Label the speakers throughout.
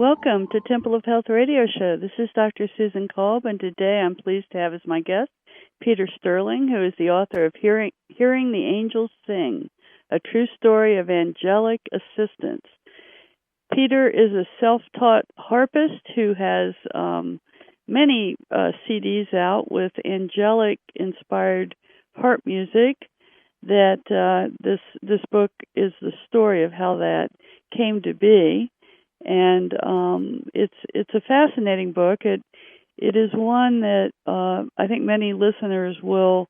Speaker 1: Welcome to Temple of Health Radio Show. This is Dr. Susan Kolb, and today I'm pleased to have as my guest Peter Sterling, who is the author of Hearing the Angels Sing, a true story of angelic assistance. Peter is a self-taught harpist who has many CDs out with angelic-inspired harp music. That this book is the story of how that came to be. And it's a fascinating book. It is one that I think many listeners will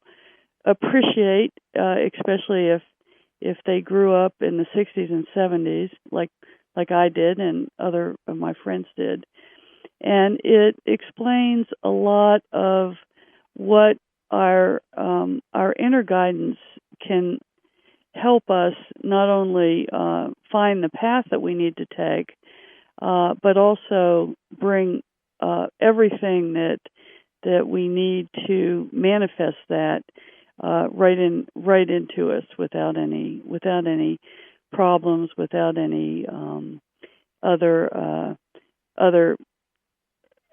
Speaker 1: appreciate, especially if they grew up in the 60s and 70s, like I did and other of my friends did. And it explains a lot of what our inner guidance can help us not only find the path that we need to take, but also bring everything that we need to manifest that right into us without any problems, without any other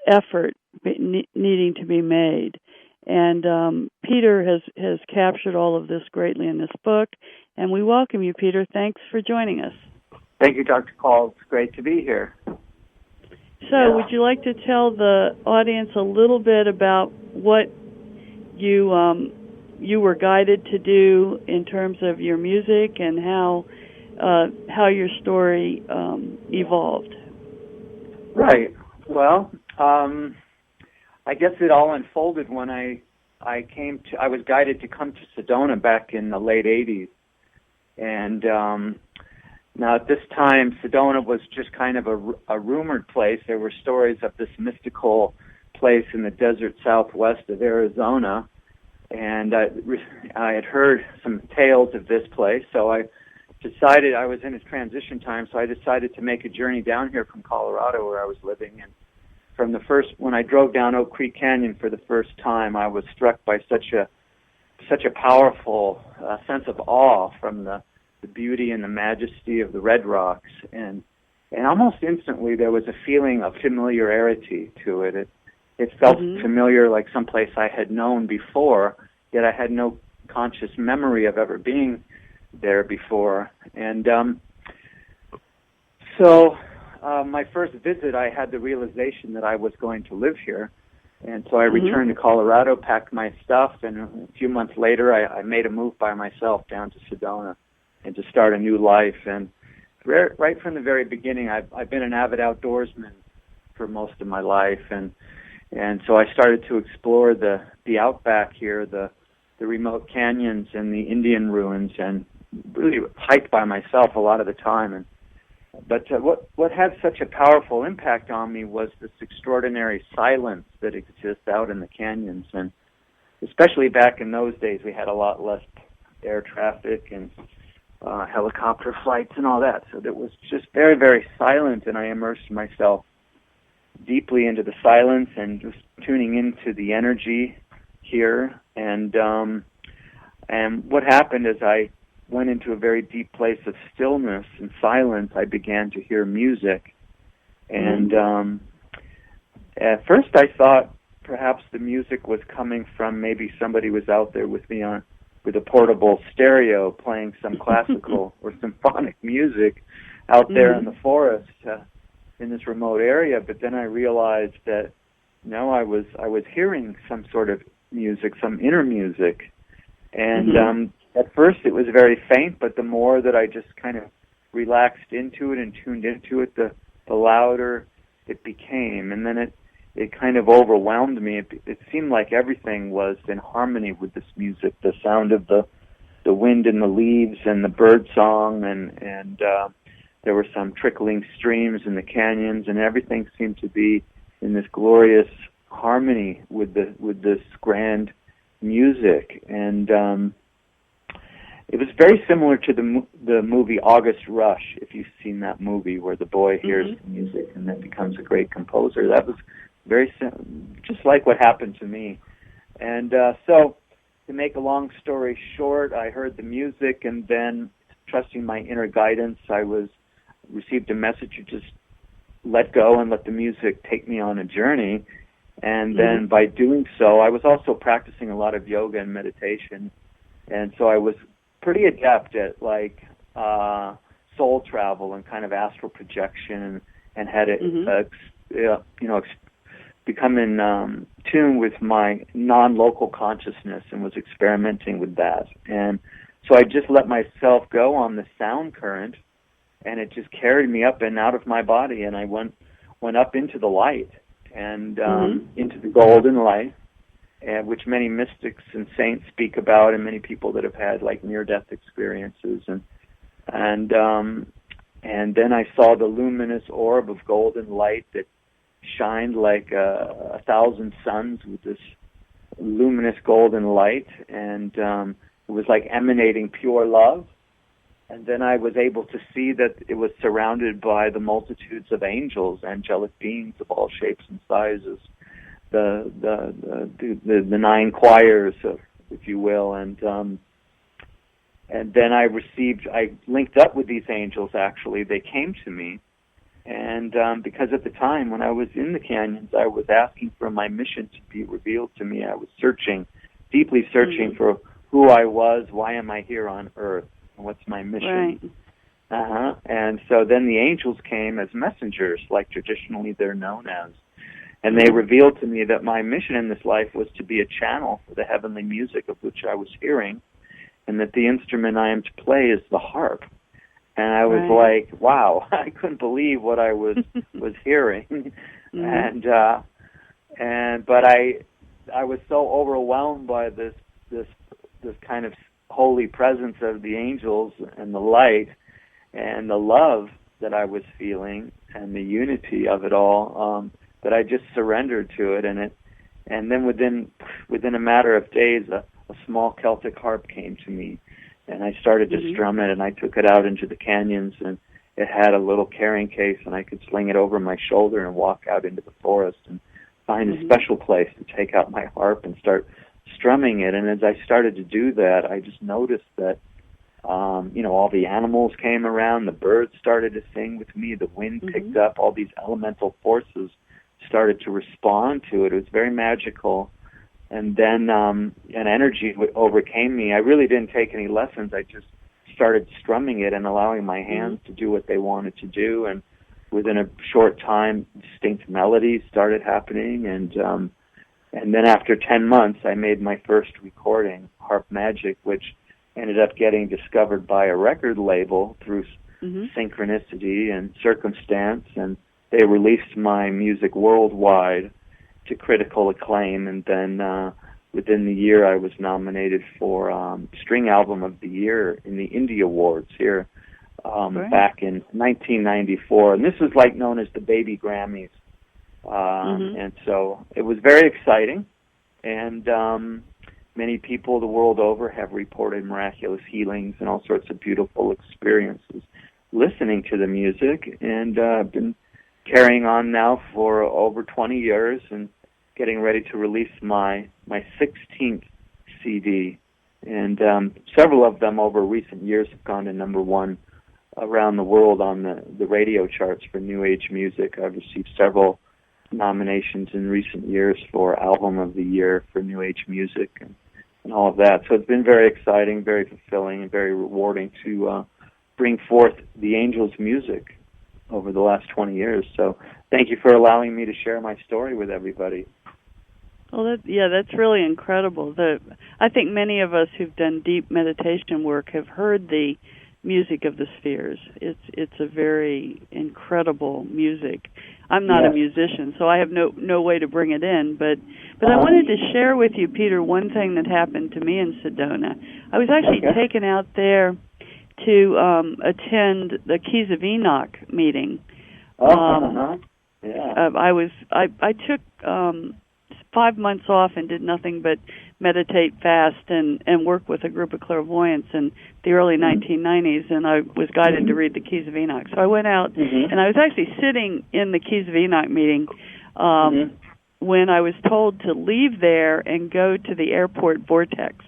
Speaker 1: effort needing to be made. And Peter has captured all of this greatly in this book, and we welcome you, Peter. Thanks for joining us.
Speaker 2: Thank you, Dr. Kolb. It's great to be here.
Speaker 1: So, would you like to tell the audience a little bit about what you were guided to do in terms of your music and how your story evolved?
Speaker 2: Right. Well, I guess it all unfolded when I was guided to come to Sedona back in the late 80s. And now at this time, Sedona was just kind of a rumored place. There were stories of this mystical place in the desert southwest of Arizona. And I had heard some tales of this place, so I decided, I was in a transition time, so I decided to make a journey down here from Colorado where I was living. And when I drove down Oak Creek Canyon for the first time, I was struck by such a powerful sense of awe from the beauty and the majesty of the red rocks, and almost instantly there was a feeling of familiarity to it. It felt familiar, like someplace I had known before, yet I had no conscious memory of ever being there before. And so my first visit, I had the realization that I was going to live here. And so I returned to Colorado, packed my stuff, and a few months later I made a move by myself down to Sedona and to start a new life. And right from the very beginning, I've been an avid outdoorsman for most of my life, and so I started to explore the outback here, the remote canyons and the Indian ruins, and really hiked by myself a lot of the time. But what had such a powerful impact on me was this extraordinary silence that exists out in the canyons, and especially back in those days, we had a lot less air traffic and helicopter flights and all that, so it was just very, very silent, and I immersed myself deeply into the silence and just tuning into the energy here. And what happened is I went into a very deep place of stillness and silence. I began to hear music, and at first I thought perhaps the music was coming from maybe somebody was out there with me with a portable stereo playing some classical or symphonic music out there in the forest in this remote area. But then I realized that no, I was hearing some sort of music, some inner music, and at first it was very faint, but the more that I just kind of relaxed into it and tuned into it, the louder it became. And then it kind of overwhelmed me. It seemed like everything was in harmony with this music, the sound of the wind in the leaves and the bird song, and there were some trickling streams in the canyons, and everything seemed to be in this glorious harmony with this grand music. And it was very similar to the movie August Rush, if you've seen that movie, where the boy hears the music and then becomes a great composer. That was just like what happened to me. And so, to make a long story short, I heard the music, and then, trusting my inner guidance, I received a message to just let go and let the music take me on a journey. And then by doing so, I was also practicing a lot of yoga and meditation. And so I was pretty adept at like soul travel and kind of astral projection, and had it, become in tune with my non-local consciousness, and was experimenting with that. And so I just let myself go on the sound current, and it just carried me up and out of my body, and I went up into the light, and into the golden light, which many mystics and saints speak about, and many people that have had like near-death experiences. And then I saw the luminous orb of golden light that shined like 1,000 suns with this luminous golden light, and it was like emanating pure love. And then I was able to see that it was surrounded by the multitudes of angels, angelic beings of all shapes and sizes, the 9 choirs, if you will, and then I linked up with these angels. Actually, they came to me, and because at the time when I was in the canyons, I was asking for my mission to be revealed to me. I was deeply searching for who I was, why am I here on Earth, and what's my mission. Right. And so then the angels came as messengers, like traditionally they're known as. And they revealed to me that my mission in this life was to be a channel for the heavenly music of which I was hearing, and that the instrument I am to play is the harp. And I was like, wow, I couldn't believe what I was hearing. But I was so overwhelmed by this kind of holy presence of the angels and the light and the love that I was feeling and the unity of it all, that I just surrendered to it. And then within a matter of days, a small Celtic harp came to me, and I started to strum it, and I took it out into the canyons, and it had a little carrying case, and I could sling it over my shoulder and walk out into the forest and find a special place to take out my harp and start strumming it. And as I started to do that, I just noticed that, all the animals came around, the birds started to sing with me, the wind picked up, all these elemental forces started to respond to it. It was very magical. And then an energy overcame me. I really didn't take any lessons. I just started strumming it and allowing my hands to do what they wanted to do. And within a short time, distinct melodies started happening. And then after 10 months, I made my first recording, Harp Magic, which ended up getting discovered by a record label through synchronicity and circumstance. And they released my music worldwide to critical acclaim, and then within the year I was nominated for String Album of the Year in the Indie Awards here back in 1994, and this was like known as the Baby Grammys, and so it was very exciting, and many people the world over have reported miraculous healings and all sorts of beautiful experiences listening to the music, and I've been carrying on now for over 20 years and getting ready to release my 16th CD. And several of them over recent years have gone to #1 around the world on the radio charts for New Age music. I've received several nominations in recent years for Album of the Year for New Age music and all of that. So it's been very exciting, very fulfilling, and very rewarding to bring forth the angels' music over the last 20 years. So thank you for allowing me to share my story with everybody.
Speaker 1: Well, that's really incredible. I think many of us who've done deep meditation work have heard the music of the spheres. It's a very incredible music. I'm not a musician, so I have no way to bring it in, but I wanted to share with you, Peter, one thing that happened to me in Sedona. I was actually taken out there to attend the Keys of Enoch meeting. I took 5 months off and did nothing but meditate, fast, and work with a group of clairvoyants in the early 1990s, and I was guided to read the Keys of Enoch. So I went out, and I was actually sitting in the Keys of Enoch meeting when I was told to leave there and go to the airport vortex.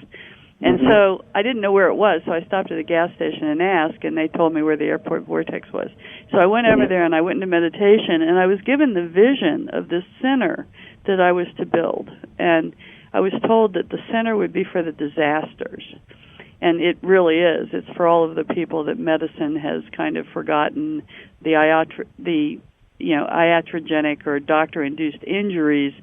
Speaker 1: And so I didn't know where it was, so I stopped at a gas station and asked, and they told me where the airport vortex was. So I went over there, and I went into meditation, and I was given the vision of this center that I was to build. And I was told that the center would be for the disasters. And it really is. It's for all of the people that medicine has kind of forgotten, the iatrogenic or doctor-induced injuries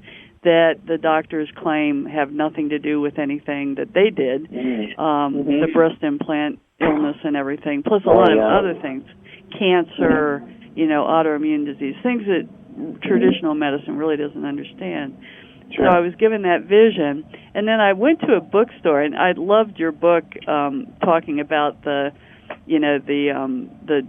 Speaker 1: that the doctors claim have nothing to do with anything that they did, the breast implant illness and everything, plus a lot of other things, cancer, autoimmune disease, things that traditional medicine really doesn't understand. Sure. So I was given that vision, and then I went to a bookstore, and I loved your book talking about the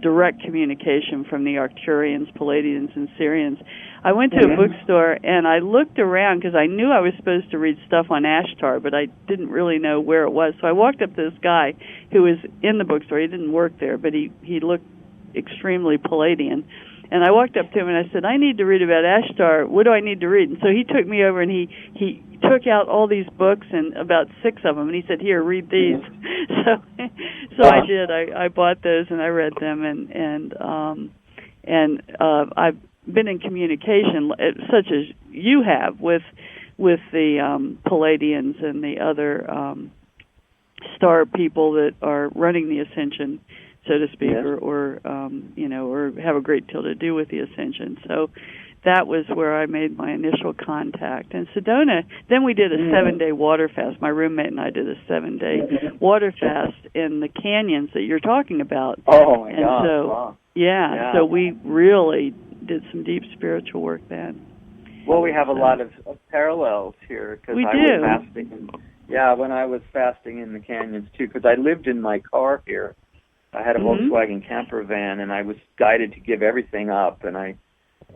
Speaker 1: direct communication from the Arcturians, Palladians, and Syrians. I went to a bookstore, and I looked around because I knew I was supposed to read stuff on Ashtar, but I didn't really know where it was. So I walked up to this guy who was in the bookstore. He didn't work there, but he looked extremely Palladian. And I walked up to him, and I said, I need to read about Ashtar. What do I need to read? And so he took me over, and he took out all these books, and about 6 of them, and he said, here, read these. So I did. I bought those, and I read them, and I've been in communication, such as you have, with the Palladians and the other star people that are running the Ascension, so to speak, or have a great deal to do with the Ascension. So that was where I made my initial contact. And Sedona, then we did a 7-day water fast. My roommate and I did a 7-day water fast in the canyons that you're talking about.
Speaker 2: Oh, my
Speaker 1: and
Speaker 2: God.
Speaker 1: So,
Speaker 2: wow.
Speaker 1: So we really did some deep spiritual work then.
Speaker 2: Well, we have a lot of parallels here, because I was fasting. When I was fasting in the canyons, too, because I lived in my car here. I had a Volkswagen camper van, and I was guided to give everything up, and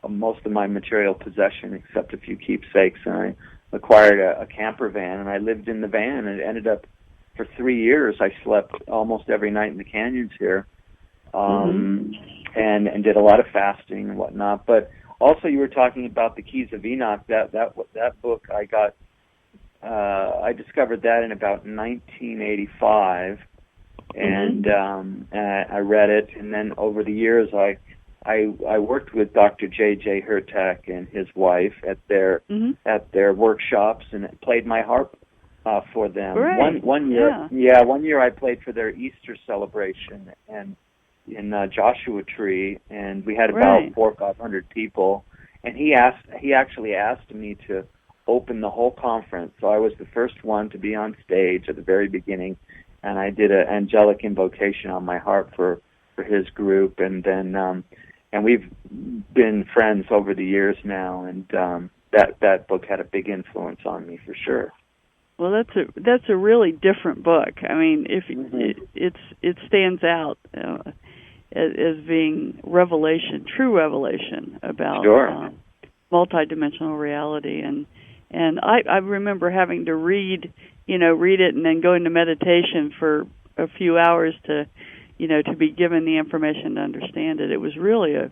Speaker 2: most of my material possession, except a few keepsakes, and I acquired a camper van, and I lived in the van, and it ended up, for 3 years, I slept almost every night in the canyons here, and did a lot of fasting and whatnot. But also, you were talking about the Keys of Enoch. That book I got, I discovered that in about 1985. And I read it, and then over the years I worked with Dr. J.J. Hurtak and his wife at their workshops, and played my harp for them.
Speaker 1: Right.
Speaker 2: One year I played for their Easter celebration and in Joshua Tree, and we had about 400 or 500 people. And he actually asked me to open the whole conference, so I was the first one to be on stage at the very beginning. And I did an angelic invocation on my harp for his group, and then and we've been friends over the years now, and that book had a big influence on me for sure.
Speaker 1: Well, that's a really different book. I mean, if it stands out as being true revelation about multidimensional reality, and I remember having to read it and then go into meditation for a few hours to be given the information to understand it. It was really an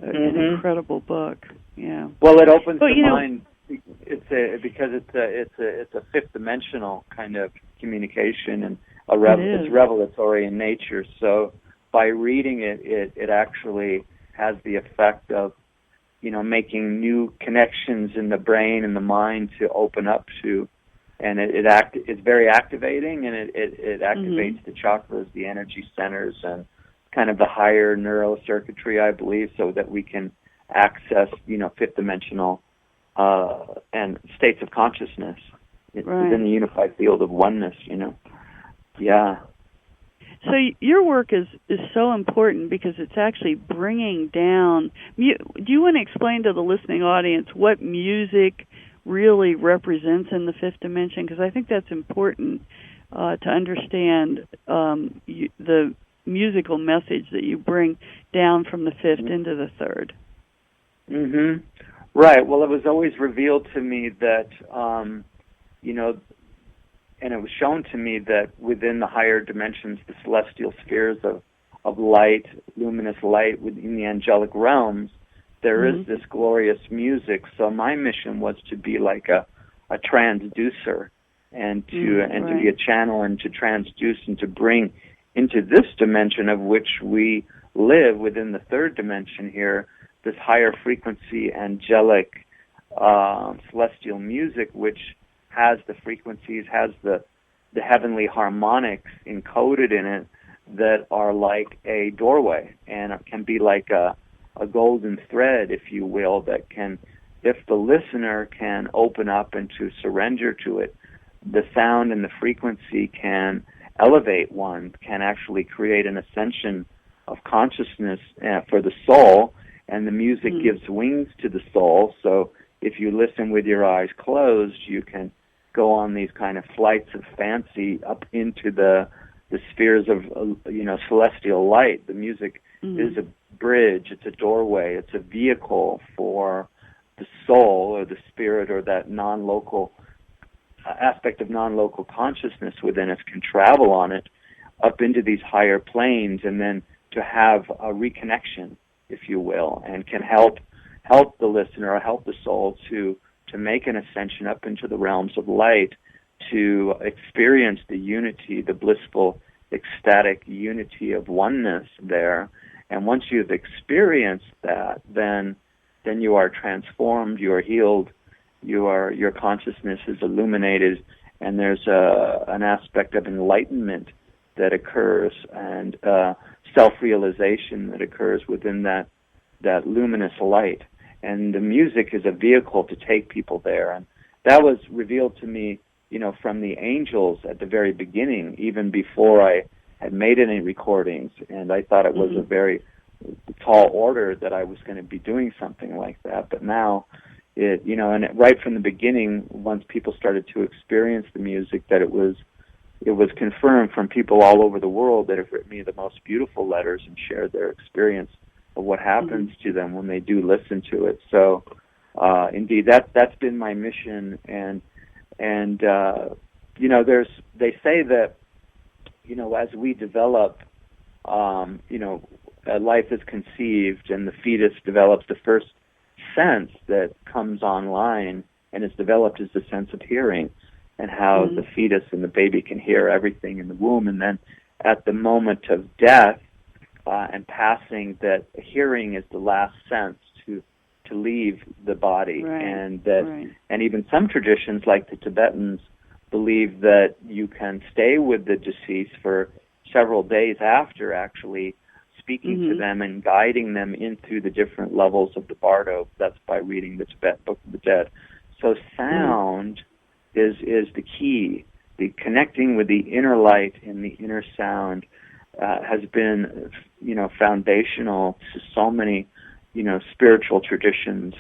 Speaker 1: incredible book. Yeah.
Speaker 2: Well, it opens the mind. Because it's a fifth dimensional kind of communication, and it's revelatory in nature. So by reading it actually has the effect of making new connections in the brain and the mind to open up to. And it's very activating, and it activates the chakras, the energy centers, and kind of the higher neural circuitry, I believe, so that we can access, fifth dimensional and states of consciousness within the unified field of oneness. Yeah.
Speaker 1: So your work is so important because it's actually bringing down. Do you want to explain to the listening audience what music really represents in the fifth dimension? Because I think that's important to understand the musical message that you bring down from the fifth into the third.
Speaker 2: Right. Well, it was always revealed to me that, and it was shown to me that within the higher dimensions, the celestial spheres of light, luminous light within the angelic realms, there is this glorious music. So my mission was to be like a transducer and to be a channel and to transduce and to bring into this dimension of which we live within the third dimension here, this higher frequency angelic celestial music, which has the frequencies, has the heavenly harmonics encoded in it that are like a doorway, and it can be like a golden thread, if you will, that can, if the listener can open up and to surrender to it, the sound and the frequency can elevate one, can actually create an ascension of consciousness for the soul, and the music gives wings to the soul. So if you listen with your eyes closed, you can go on these kind of flights of fancy up into the spheres of celestial light. The music is a bridge, it's a doorway, it's a vehicle for the soul or the spirit or that non-local aspect of non-local consciousness within us can travel on it up into these higher planes, and then to have a reconnection, if you will, and can help the listener or help the soul to make an ascension up into the realms of light, to experience the unity, the blissful, ecstatic unity of oneness there. And once you've experienced that, then you are transformed, you are healed, your consciousness is illuminated, and there's an aspect of enlightenment that occurs, and self-realization that occurs within that luminous light. And the music is a vehicle to take people there. And that was revealed to me, from the angels at the very beginning, even before I had made any recordings. And I thought it was a very tall order that I was going to be doing something like that. But now, right from the beginning, once people started to experience the music, that it was confirmed from people all over the world that have written me the most beautiful letters and shared their experience of what happens to them when they do listen to it. So, indeed, that's been my mission. And they say that, as we develop, life is conceived and the fetus develops, the first sense that comes online and is developed is the sense of hearing, and how the fetus and the baby can hear everything in the womb. And then at the moment of death and passing, that hearing is the last sense to leave the body.
Speaker 1: Right.
Speaker 2: And even some traditions, like the Tibetans, believe that you can stay with the deceased for several days after actually speaking to them and guiding them into the different levels of the bardo. That's by reading the Tibet Book of the Dead. So sound is the key. The connecting with the inner light and the inner sound has been, foundational to so many, spiritual traditions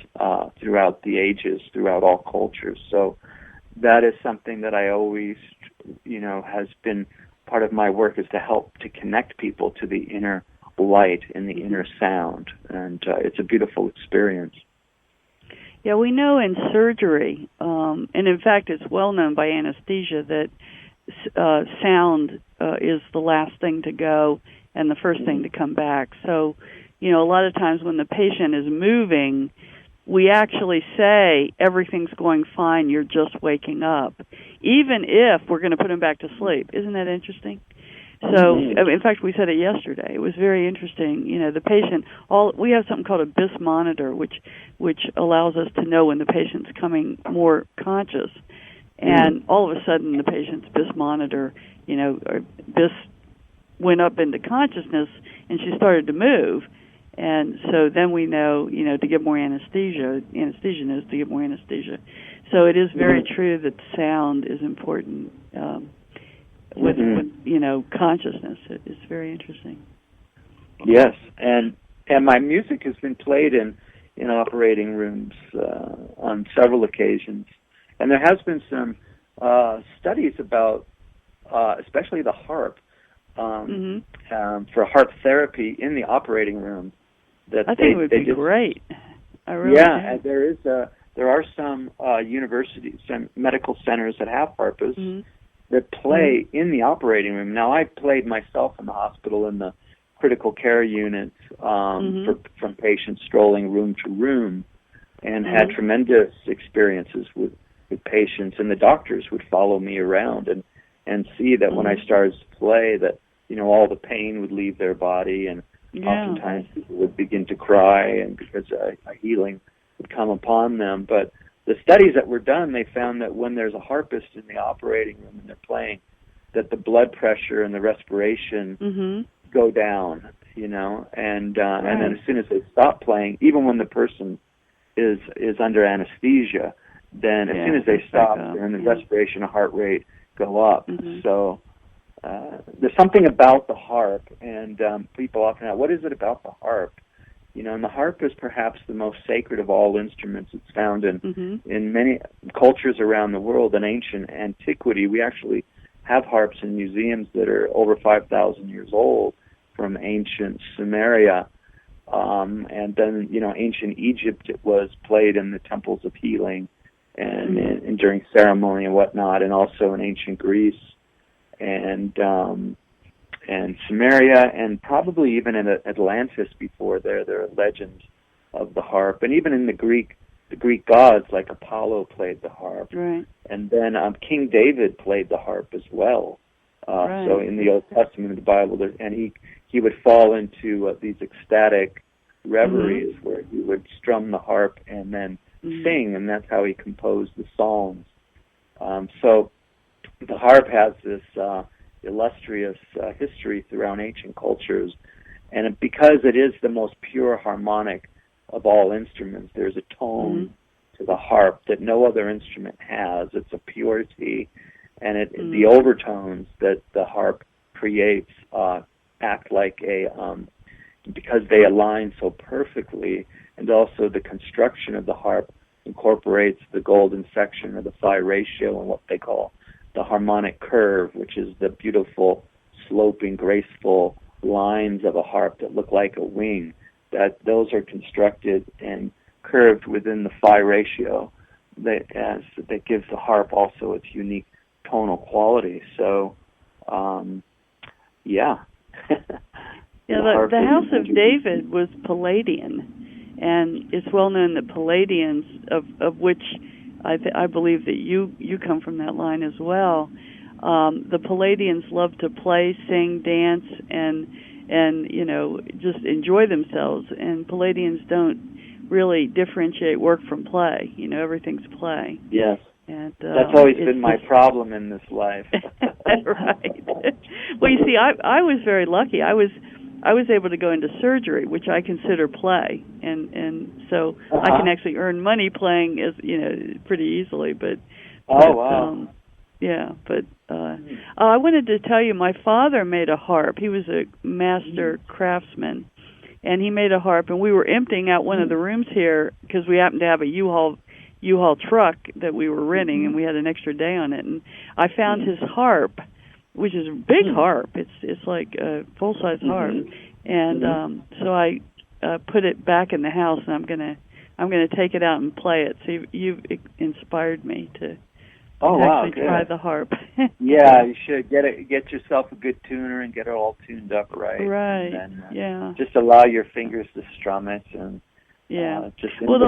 Speaker 2: throughout the ages, throughout all cultures. So that is something that I always, has been part of my work, is to help to connect people to the inner light and the inner sound. And it's a beautiful experience.
Speaker 1: Yeah, we know in surgery, and in fact it's well known by anesthesia, that sound is the last thing to go and the first thing to come back. So, a lot of times when the patient is moving, we actually say, everything's going fine, you're just waking up, even if we're going to put him back to sleep. Isn't that interesting? So, in fact, we said it yesterday. It was very interesting. The patient, we have something called a BIS monitor, which allows us to know when the patient's coming more conscious. And all of a sudden, the patient's BIS monitor, BIS went up into consciousness, and she started to move. And so then we know, to give more anesthesia. Anesthesia knows to give more anesthesia. So it is very true that sound is important. With consciousness. It's very interesting.
Speaker 2: Yes, and my music has been played in operating rooms on several occasions, and there has been some studies about, especially the harp, for harp therapy in the operating room.
Speaker 1: That I think it would be great. I really
Speaker 2: and there are some universities, some medical centers that have harpists. That play in the operating room. Now, I played myself in the hospital in the critical care units from patients strolling room to room, and had tremendous experiences with with patients, and the doctors would follow me around and see that when I started to play, that all the pain would leave their body, and oftentimes people would begin to cry, and because a healing would come upon them. But the studies that were done, they found that when there's a harpist in the operating room and they're playing, that the blood pressure and the respiration go down, and then as soon as they stop playing, even when the person is under anesthesia, then as soon as they stop, then the respiration and heart rate go up. So there's something about the harp, and people often ask, what is it about the harp? And the harp is perhaps the most sacred of all instruments. It's found in many cultures around the world. In ancient antiquity, we actually have harps in museums that are over 5,000 years old from ancient Sumeria. And then, ancient Egypt, it was played in the temples of healing and during ceremony and whatnot, and also in ancient Greece and Sumeria, and probably even in Atlantis before there are legends of the harp. And even in the Greek gods, like Apollo played the harp. Right. And then King David played the harp as well. So in the Old Testament of the Bible, and he would fall into these ecstatic reveries where he would strum the harp and then sing, and that's how he composed the Psalms. So the harp has this illustrious history throughout ancient cultures, and because it is the most pure harmonic of all instruments, there's a tone to the harp that no other instrument has. It's a purity, and the overtones that the harp creates act like because they align so perfectly, and also the construction of the harp incorporates the golden section of the phi ratio and what they call the harmonic curve, which is the beautiful, sloping, graceful lines of a harp that look like a wing. That those are constructed and curved within the phi ratio that gives the harp also its unique tonal quality. So,
Speaker 1: yeah. The House of David was Palladian, and it's well known that Palladians, of which I believe that you come from that line as well. The Palladians love to play, sing, dance, and just enjoy themselves. And Palladians don't really differentiate work from play. Everything's play.
Speaker 2: Yes.
Speaker 1: And
Speaker 2: that's always been my problem in this life.
Speaker 1: Right. Well, you see, I was very lucky. I was able to go into surgery, which I consider play, and so I can actually earn money playing pretty easily. But wow. I wanted to tell you, my father made a harp. He was a master craftsman, and he made a harp. And we were emptying out one of the rooms here because we happened to have a U-Haul truck that we were renting, and we had an extra day on it. And I found his harp, which is a big harp. It's like a full-size harp, and so I put it back in the house, and I'm gonna take it out and play it. So you've inspired me to actually try the harp.
Speaker 2: Yeah, you should get yourself a good tuner and get it all tuned up right.
Speaker 1: Right.
Speaker 2: And then, just allow your fingers to strum it and just improvise.
Speaker 1: Well,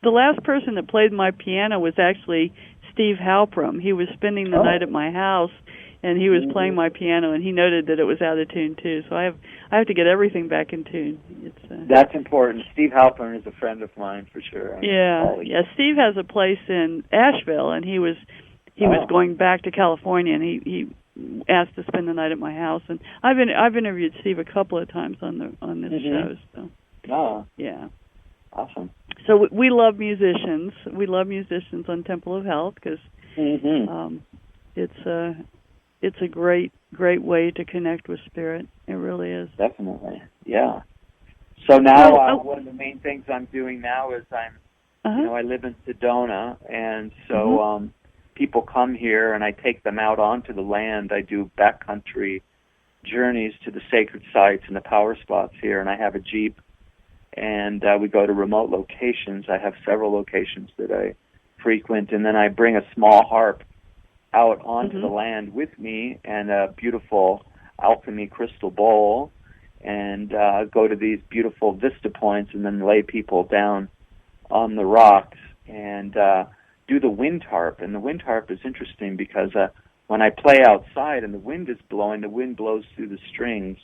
Speaker 1: the last person that played my piano was actually Steve Halprum. He was spending the night at my house, and he was playing my piano, and he noted that it was out of tune too. So I have to get everything back in tune.
Speaker 2: That's important. Steve Halpern is a friend of mine for sure.
Speaker 1: Yeah. Steve has a place in Asheville, and he was going back to California, and he asked to spend the night at my house. And I've interviewed Steve a couple of times on this show. So yeah.
Speaker 2: Awesome.
Speaker 1: So we love musicians. We love musicians on Temple of Health because it's a great way to connect with spirit. It really is.
Speaker 2: Definitely. Yeah. So now one of the main things I'm doing now is I live in Sedona, and so people come here and I take them out onto the land. I do backcountry journeys to the sacred sites and the power spots here, and I have a Jeep. And we go to remote locations. I have several locations that I frequent, and then I bring a small harp out onto the land with me and a beautiful alchemy crystal bowl, and go to these beautiful vista points and then lay people down on the rocks. And do the wind harp. And the wind harp is interesting because when I play outside and the wind is blowing, the wind blows through the strings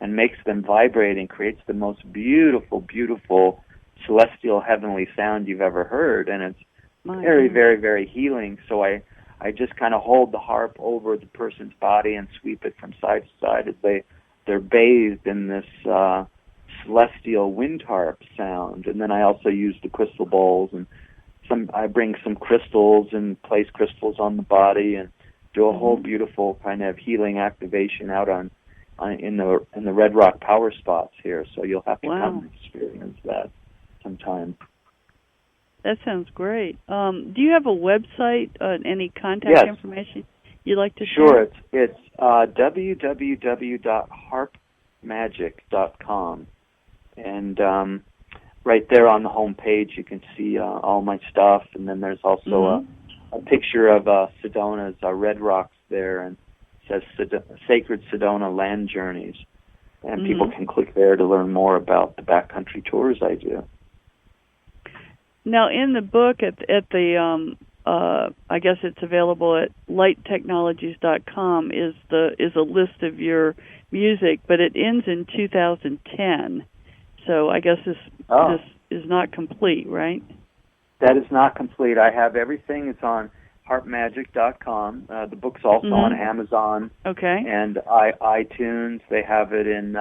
Speaker 2: and makes them vibrate and creates the most beautiful, beautiful celestial heavenly sound you've ever heard. And it's very, very, very healing. So I just kind of hold the harp over the person's body and sweep it from side to side as they're bathed in this celestial wind harp sound. And then I also use the crystal bowls, and I bring some crystals and place crystals on the body and do a whole beautiful kind of healing activation out in the Red Rock power spots here. So you'll have to come and experience that sometime.
Speaker 1: That sounds great. Do you have a website, any contact information you'd like to share?
Speaker 2: Sure. It's www.harpmagic.com. And right there on the home page, you can see all my stuff. And then there's also a picture of Sedona's Red Rocks there, and it says Sacred Sedona Land Journeys. And people can click there to learn more about the backcountry tours I do.
Speaker 1: Now, in the book, at the I guess it's available at lighttechnologies.com, is a list of your music, but it ends in 2010. So I guess this is not complete, right?
Speaker 2: That is not complete. I have everything. It's on harpmagic.com. The book's also on Amazon.
Speaker 1: Okay.
Speaker 2: And iTunes. They have it in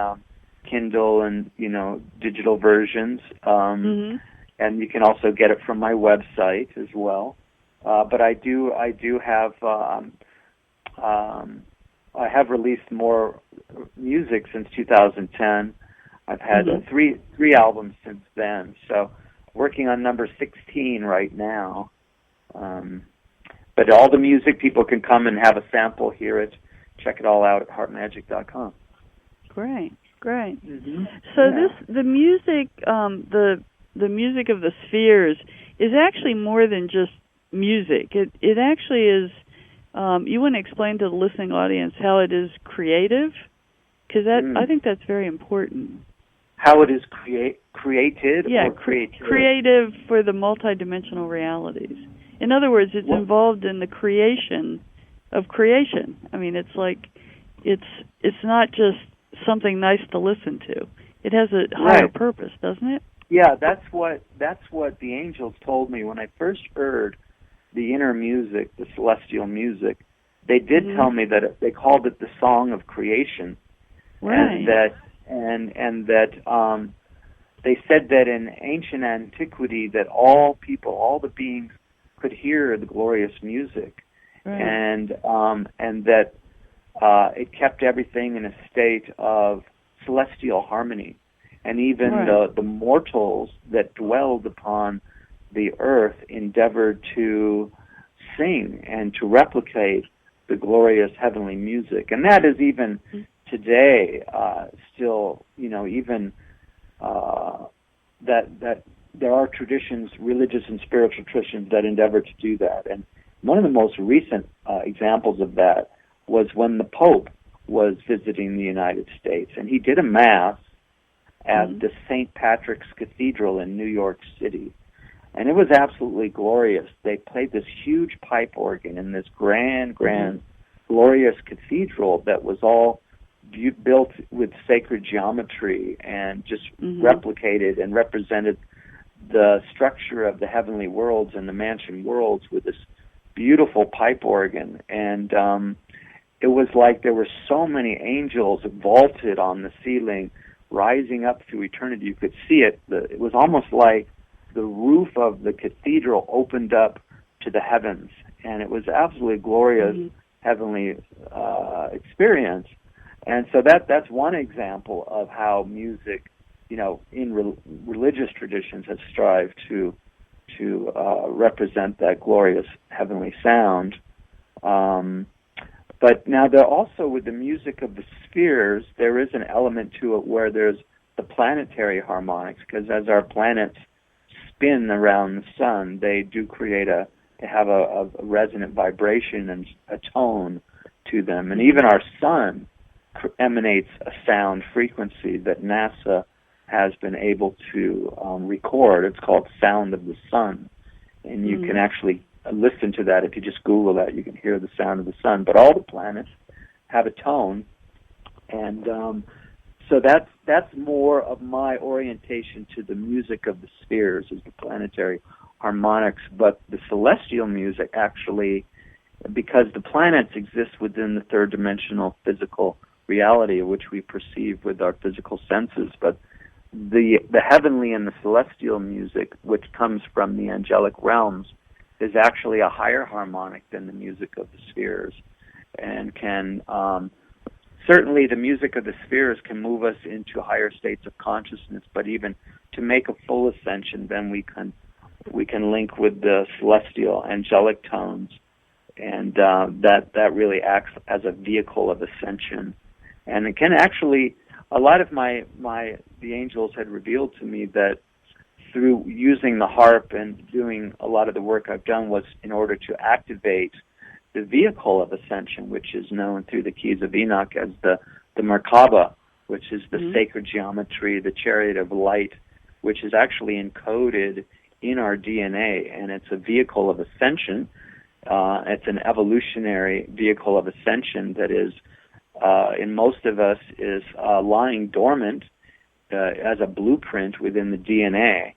Speaker 2: Kindle and digital versions. And you can also get it from my website as well. But I do have I have released more music since 2010. I've had three albums since then. So working on number 16 right now. But all the music, people can come and have a sample, hear it, check it all out at harpmagic.com.
Speaker 1: Great. So the music, the music of the spheres is actually more than just music. It actually is. You want to explain to the listening audience how it is creative, because I think that's very important.
Speaker 2: How it is created or creative?
Speaker 1: Creative for the multidimensional realities. In other words, it's involved in the creation of creation. I mean, it's like it's not just something nice to listen to. It has a higher purpose, doesn't it?
Speaker 2: Yeah, that's what the angels told me when I first heard the inner music, the celestial music. They did tell me that they called it the song of creation, and that they said that in ancient antiquity that all people, all the beings, could hear the glorious music, and that it kept everything in a state of celestial harmony. And even the mortals that dwelled upon the earth endeavored to sing and to replicate the glorious heavenly music. And that is even today still, even that there are traditions, religious and spiritual traditions, that endeavor to do that. And one of the most recent examples of that was when the Pope was visiting the United States, and he did a Mass at the St. Patrick's Cathedral in New York City. And it was absolutely glorious. They played this huge pipe organ in this grand, glorious cathedral that was all built with sacred geometry and just replicated and represented the structure of the heavenly worlds and the mansion worlds with this beautiful pipe organ. And it was like there were so many angels vaulted on the ceiling, rising up through eternity. You could see it. It was almost like the roof of the cathedral opened up to the heavens, and it was absolutely glorious heavenly experience. And so that's one example of how music, in religious traditions, has strived to represent that glorious heavenly sound. But now there also, with the music of the spheres, there is an element to it where there's the planetary harmonics, because as our planets spin around the sun, they do create they have a resonant vibration and a tone to them. And even our sun emanates a sound frequency that NASA has been able to record. It's called Sound of the Sun. And you can actually listen to that. If you just Google that, you can hear the sound of the sun. But all the planets have a tone, and so that's more of my orientation to the music of the spheres, is the planetary harmonics. But the celestial music actually, because the planets exist within the third-dimensional physical reality, which we perceive with our physical senses, but the heavenly and the celestial music, which comes from the angelic realms, is actually a higher harmonic than the music of the spheres, and can certainly the music of the spheres can move us into higher states of consciousness. But even to make a full ascension, then we can link with the celestial angelic tones, and that really acts as a vehicle of ascension. And it can actually, a lot of the angels had revealed to me that through using the harp and doing a lot of the work I've done was in order to activate the vehicle of ascension, which is known through the keys of Enoch as the Merkaba, which is the sacred geometry, the chariot of light, which is actually encoded in our DNA, and it's a vehicle of ascension. It's an evolutionary vehicle of ascension that is, in most of us, is lying dormant as a blueprint within the DNA.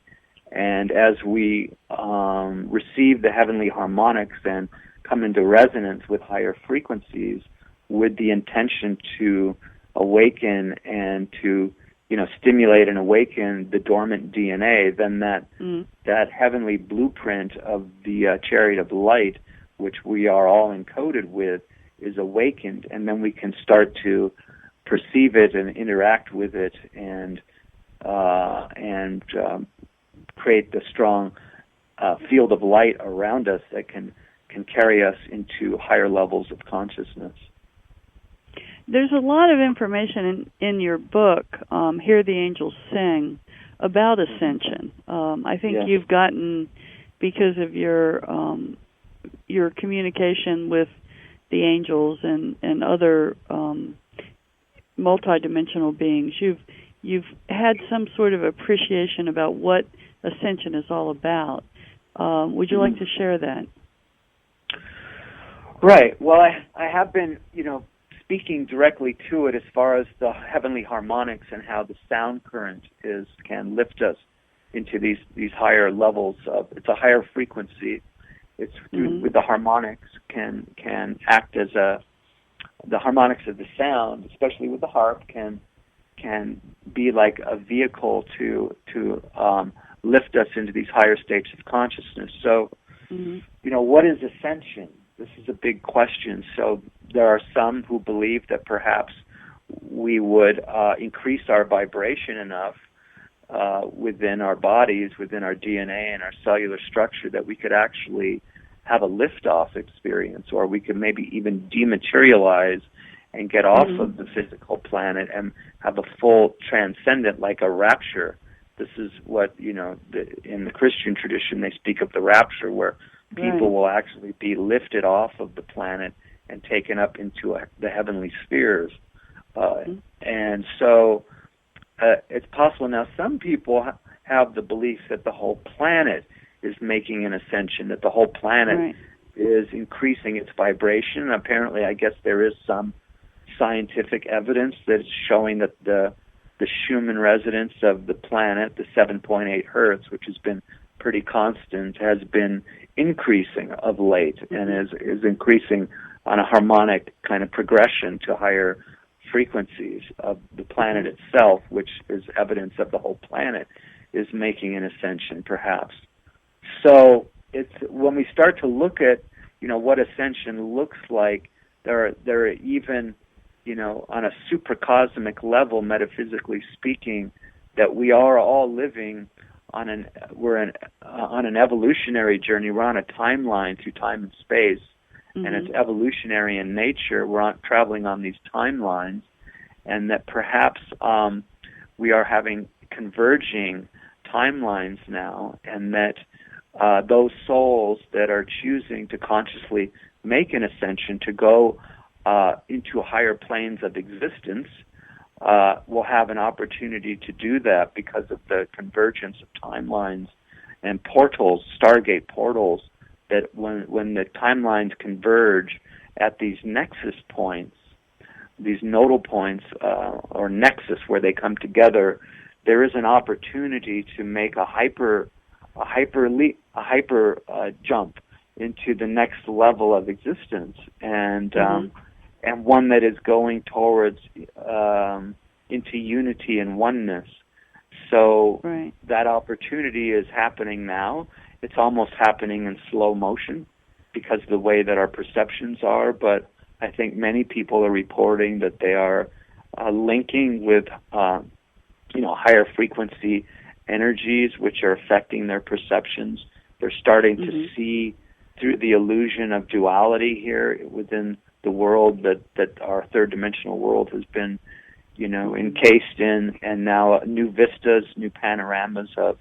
Speaker 2: And as we receive the heavenly harmonics and come into resonance with higher frequencies with the intention to awaken and to, stimulate and awaken the dormant DNA, then that heavenly blueprint of the chariot of light, which we are all encoded with, is awakened, and then we can start to perceive it and interact with it and create the strong field of light around us that can carry us into higher levels of consciousness.
Speaker 1: There's a lot of information in your book, Hear the Angels Sing, about ascension. I think you've gotten, because of your communication with the angels and other multidimensional beings, you've had some sort of appreciation about what ascension is all about. Would you like to share that?
Speaker 2: Right. Well, I have been, speaking directly to it as far as the heavenly harmonics and how the sound current can lift us into these higher levels of. It's a higher frequency. It's with the harmonics can act as the harmonics of the sound, especially with the harp, can be like a vehicle to lift us into these higher states of consciousness. So, what is ascension? This is a big question. So there are some who believe that perhaps we would increase our vibration enough within our bodies, within our DNA and our cellular structure, that we could actually have a liftoff experience, or we could maybe even dematerialize and get off of the physical planet and have a full transcendent, like a rapture. This is what, in the Christian tradition, they speak of the rapture, where people will actually be lifted off of the planet and taken up into the heavenly spheres. And so it's possible. Now, some people have the belief that the whole planet is making an ascension, that the whole planet is increasing its vibration. And apparently, I guess there is some scientific evidence that is showing that the Schumann resonance of the planet, the 7.8 hertz, which has been pretty constant, has been increasing of late and is increasing on a harmonic kind of progression to higher frequencies of the planet itself, which is evidence of the whole planet is making an ascension, perhaps. So it's when we start to look at, what ascension looks like, there are even, on a supracosmic level, metaphysically speaking, that we are all living on an evolutionary journey. We're on a timeline through time and space, and it's evolutionary in nature. We're traveling on these timelines, and that perhaps we are having converging timelines now, and that those souls that are choosing to consciously make an ascension to go into higher planes of existence will have an opportunity to do that because of the convergence of timelines and portals, Stargate portals, that when the timelines converge at these nexus points, these nodal points or nexus where they come together, there is an opportunity to make a hyper jump into the next level of existence, and one that is going towards into unity and oneness. So that opportunity is happening now. It's almost happening in slow motion because of the way that our perceptions are, but I think many people are reporting that they are linking with higher frequency energies which are affecting their perceptions. They're starting to see through the illusion of duality here within the world that our third dimensional world has been, encased in, and now new vistas, new panoramas of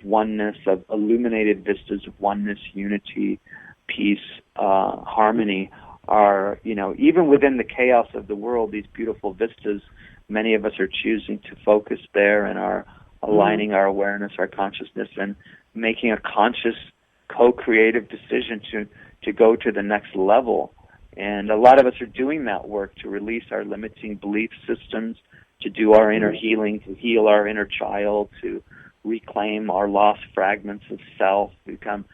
Speaker 2: oneness, of illuminated vistas of oneness, unity, peace, harmony are, even within the chaos of the world, these beautiful vistas, many of us are choosing to focus there and are aligning our awareness, our consciousness, and making a conscious, co-creative decision to go to the next level. And a lot of us are doing that work to release our limiting belief systems, to do our inner healing, to heal our inner child, to reclaim our lost fragments of self, to come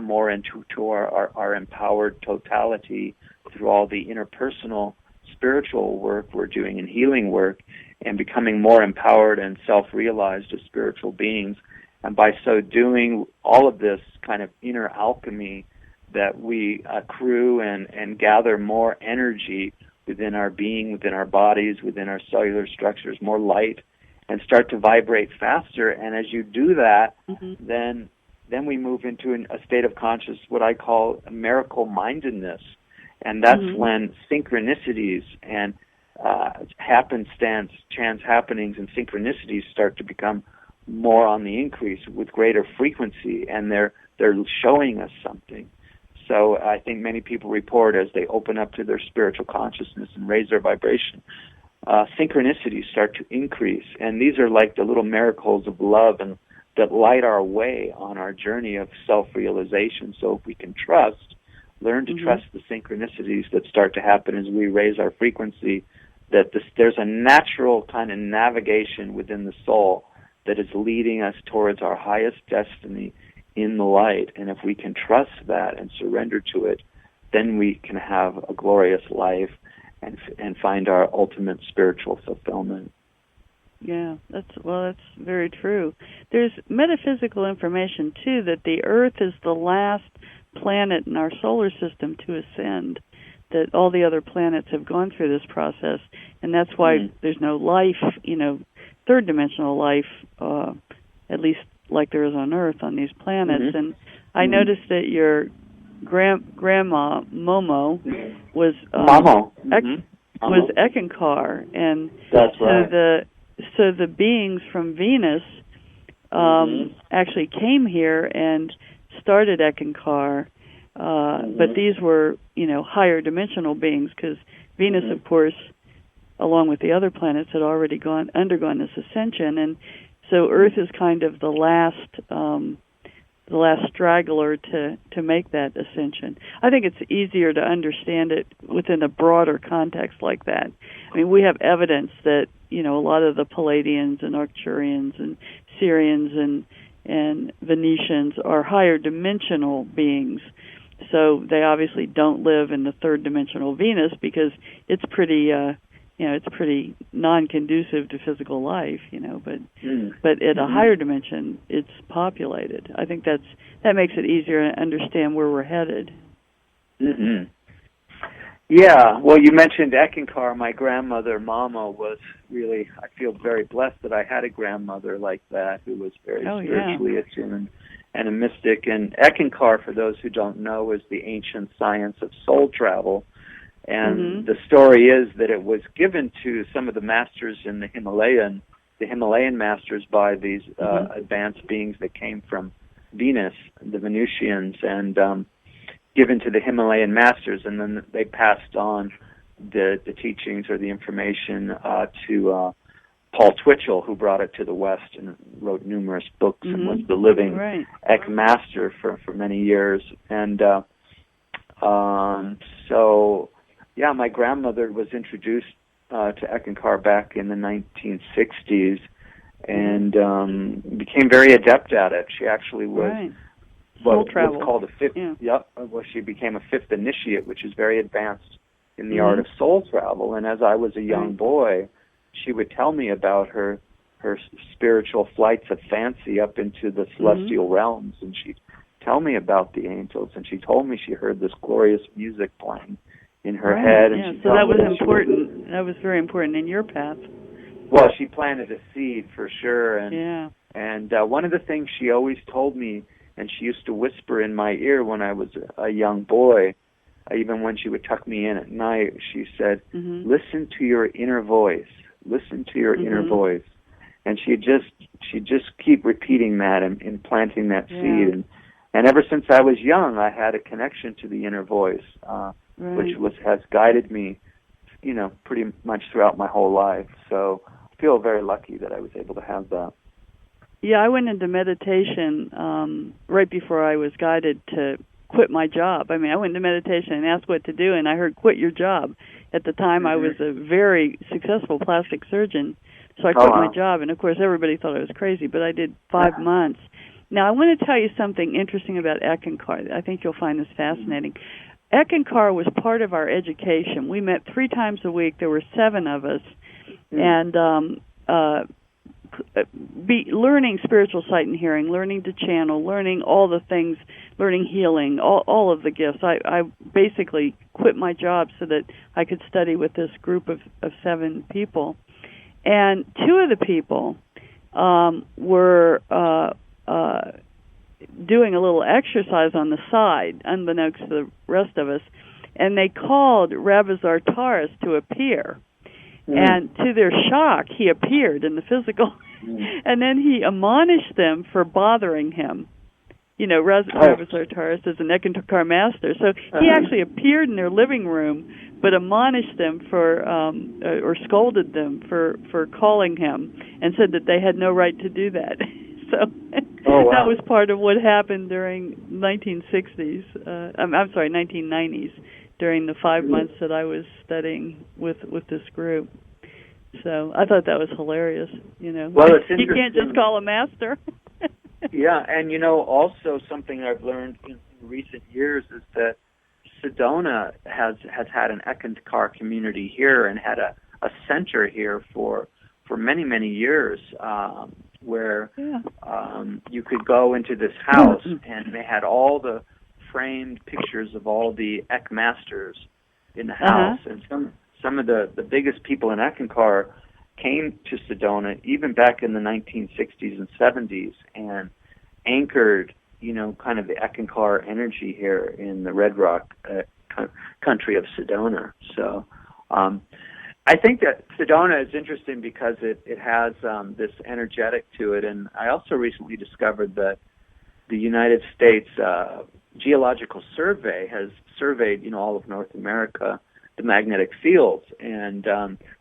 Speaker 2: more into our empowered totality through all the interpersonal spiritual work we're doing and healing work, and becoming more empowered and self-realized as spiritual beings. And by so doing, all of this kind of inner alchemy that we accrue and gather more energy within our being, within our bodies, within our cellular structures, more light, and start to vibrate faster. And as you do that, then we move into a state of conscious, what I call miracle-mindedness. And that's when synchronicities and happenstance, chance happenings and synchronicities start to become more on the increase with greater frequency, and they're showing us something. So I think many people report as they open up to their spiritual consciousness and raise their vibration, synchronicities start to increase. And these are like the little miracles of love and that light our way on our journey of self-realization. So if we can learn to trust the synchronicities that start to happen as we raise our frequency, that there's a natural kind of navigation within the soul that is leading us towards our highest destiny in the light. And if we can trust that and surrender to it, then we can have a glorious life and find our ultimate spiritual fulfillment.
Speaker 1: Yeah, that's very true. There's metaphysical information, too, that the Earth is the last planet in our solar system to ascend, that all the other planets have gone through this process, and that's why there's no life, third-dimensional life, at least like there is on Earth, on these planets. And I noticed that your grandma, Momo, was was Ekankar, and
Speaker 2: that's right.
Speaker 1: So the beings from Venus actually came here and started Ekankar, but these were, higher dimensional beings, because Venus, of course, along with the other planets, had already undergone this ascension, and so Earth is kind of the last straggler to make that ascension. I think it's easier to understand it within a broader context like that. I mean, we have evidence that, a lot of the Palladians and Arcturians and Syrians and Venetians are higher dimensional beings. So they obviously don't live in the third dimensional Venus because it's pretty it's pretty non-conducive to physical life, but at a higher dimension, it's populated. I think that makes it easier to understand where we're headed.
Speaker 2: Yeah, well, you mentioned Ekankar. My grandmother, Mama, was really, I feel very blessed that I had a grandmother like that who was very spiritually attuned and a mystic. And Ekankar, for those who don't know, is the ancient science of soul travel. And the story is that it was given to some of the masters in the Himalayan masters by these advanced beings that came from Venus, the Venusians, and given to the Himalayan masters, and then they passed on the teachings or the information to Paul Twitchell, who brought it to the West and wrote numerous books and was the living Eck master for many years. And so, yeah, my grandmother was introduced to Eckankar back in the 1960s and became very adept at it. She actually was what's called a fifth. Well, she became a fifth initiate, which is very advanced in the art of soul travel. And as I was a young boy, she would tell me about her spiritual flights of fancy up into the celestial realms, and she'd tell me about the angels. And she told me she heard this glorious music playing in her head. And
Speaker 1: so that was important. That was very important in your path.
Speaker 2: Well, she planted a seed for sure. And one of the things she always told me, and she used to whisper in my ear when I was a young boy, even when she would tuck me in at night, she said, listen to your inner voice. Listen to your inner voice. And she'd just keep repeating that and planting that seed. And ever since I was young, I had a connection to the inner voice, which has guided me, pretty much throughout my whole life. So I feel very lucky that I was able to have that.
Speaker 1: Yeah, I went into meditation right before I was guided to quit my job. I mean, I went into meditation and asked what to do, and I heard quit your job. At the time, I was a very successful plastic surgeon, so I quit my job. And, of course, everybody thought I was crazy, but I did 5 months. Now, I want to tell you something interesting about Eckankar. I think you'll find this fascinating. Eckankar was part of our education. We met 3 times a week. There were 7 of us. And learning spiritual sight and hearing, learning to channel, learning all the things, learning healing, all of the gifts. I basically quit my job so that I could study with this group of 7 people. And 2 of the people were doing a little exercise on the side, unbeknownst to the rest of us, and they called Rabazar Taurus to appear. And to their shock, he appeared in the physical, and then he admonished them for bothering him. Rabazar Taurus is an Eckankar master, so he actually appeared in their living room, but admonished them for, or scolded them for calling him, and said that they had no right to do that. So that was part of what happened during 1960s. 1990s. During the 5 months that I was studying with this group. So I thought that was hilarious,
Speaker 2: Well, it's interesting.
Speaker 1: You can't just call a master.
Speaker 2: Yeah, and also something I've learned in recent years is that Sedona has had an Eckankar community here and had a center here for many, many years where you could go into this house and they had all the framed pictures of all the Eck masters in the house, and some of the biggest people in Eckankar came to Sedona even back in the 1960s and 70s and anchored, kind of the Eckankar energy here in the Red Rock country of Sedona. So I think that Sedona is interesting because it has this energetic to it, and I also recently discovered that the United States Geological Survey has surveyed, all of North America, the magnetic fields, and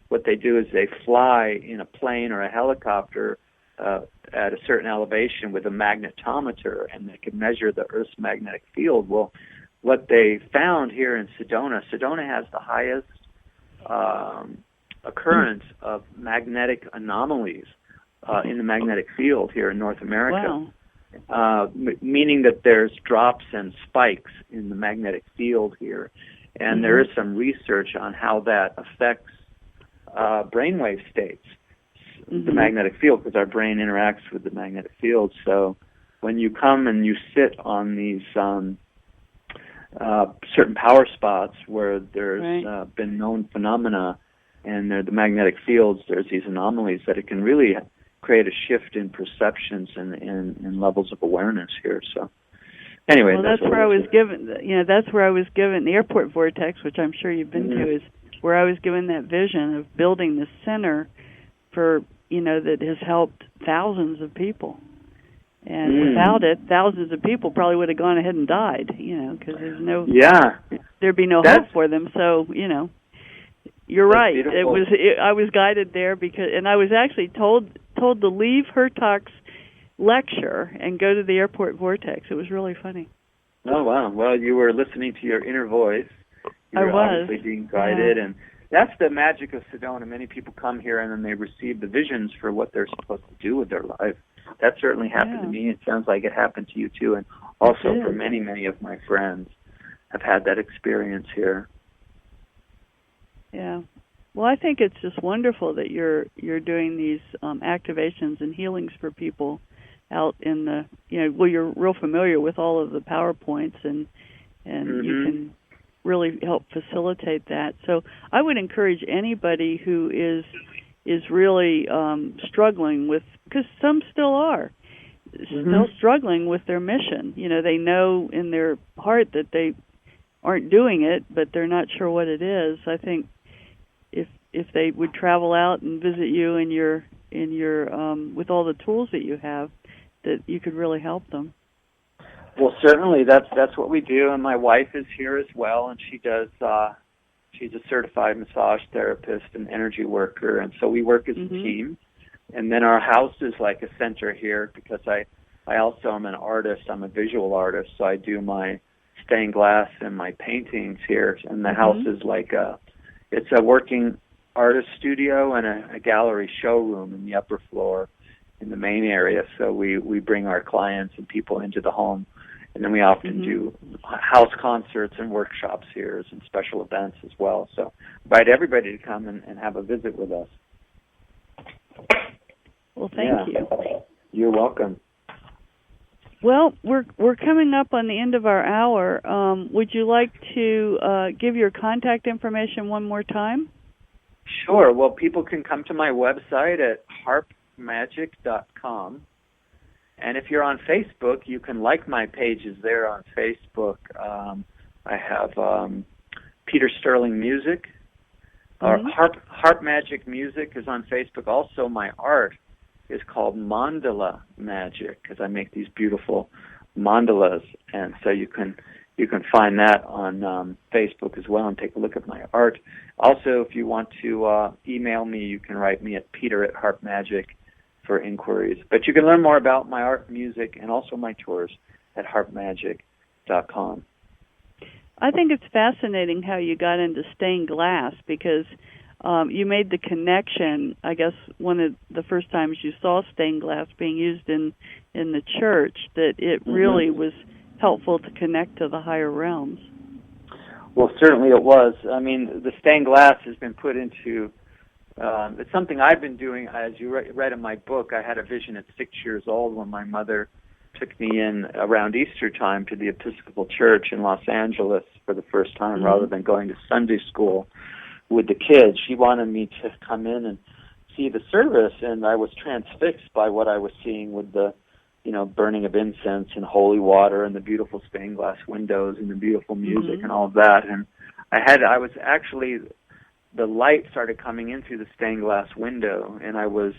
Speaker 2: what they do is they fly in a plane or a helicopter at a certain elevation with a magnetometer, and they can measure the Earth's magnetic field. Well, what they found here in Sedona has the highest occurrence of magnetic anomalies in the magnetic field here in North America.
Speaker 1: Wow.
Speaker 2: Meaning that there's drops and spikes in the magnetic field here. And there is some research on how that affects brainwave states, the magnetic field, because our brain interacts with the magnetic field. So when you come and you sit on these certain power spots where there's been known phenomena and the magnetic fields, there's these anomalies that it can really create a shift in perceptions and levels of awareness here. So, anyway,
Speaker 1: that's where I was given. That's where I was given the airport vortex, which I'm sure you've been to, is where I was given that vision of building this center for that has helped thousands of people. And without it, thousands of people probably would have gone ahead and died. Because there'd be no hope for them. So You're
Speaker 2: That's
Speaker 1: right.
Speaker 2: beautiful.
Speaker 1: I was guided there and I was actually told to leave Hertog's lecture and go to the airport vortex. It was really funny.
Speaker 2: Oh, wow. Well, you were listening to your inner voice. You were obviously being guided, and that's the magic of Sedona. Many people come here and then they receive the visions for what they're supposed to do with their life. That certainly happened to me. It sounds like it happened to you too, and also for many, many of my friends have had that experience here.
Speaker 1: Yeah. Well, I think it's just wonderful that you're doing these activations and healings for people out in the, you're real familiar with all of the PowerPoints and you can really help facilitate that. So I would encourage anybody who is really struggling with, because some still are, still struggling with their mission. They know in their heart that they aren't doing it, but they're not sure what it is. I think if they would travel out and visit you in your with all the tools that you have, that you could really help them.
Speaker 2: Well, certainly that's what we do, and my wife is here as well, and she does. She's a certified massage therapist and energy worker, and so we work as a team. And then our house is like a center here because I also am an artist. I'm a visual artist, so I do my stained glass and my paintings here. And the house is like it's a working artist studio and a gallery showroom in the upper floor in the main area. So we bring our clients and people into the home. And then we often do house concerts and workshops here and special events as well. So invite everybody to come and have a visit with us.
Speaker 1: Well, thank you.
Speaker 2: You're welcome.
Speaker 1: Well, we're coming up on the end of our hour. Would you like to give your contact information one more time?
Speaker 2: Sure. Well, people can come to my website at harpmagic.com. And if you're on Facebook, you can like my pages there on Facebook. I have Peter Sterling Music. Harp Magic Music is on Facebook. Also, my art is called Mandala Magic because I make these beautiful mandalas. And so you can find that on Facebook as well and take a look at my art. Also, if you want to email me, you can write me at peter@harpmagic for inquiries. But you can learn more about my art, music, and also my tours at harpmagic.com.
Speaker 1: I think it's fascinating how you got into stained glass because you made the connection, I guess, one of the first times you saw stained glass being used in the church, that it really was helpful to connect to the higher realms.
Speaker 2: Well, certainly it was. I mean, the stained glass has been put into it's something I've been doing. As you read in my book, I had a vision at 6 years old when my mother took me in around Easter time to the Episcopal Church in Los Angeles for the first time rather than going to Sunday school with the kids. She wanted me to come in and see the service, and I was transfixed by what I was seeing with the, burning of incense and holy water and the beautiful stained glass windows and the beautiful music and all of that. And the light started coming in through the stained glass window, and I was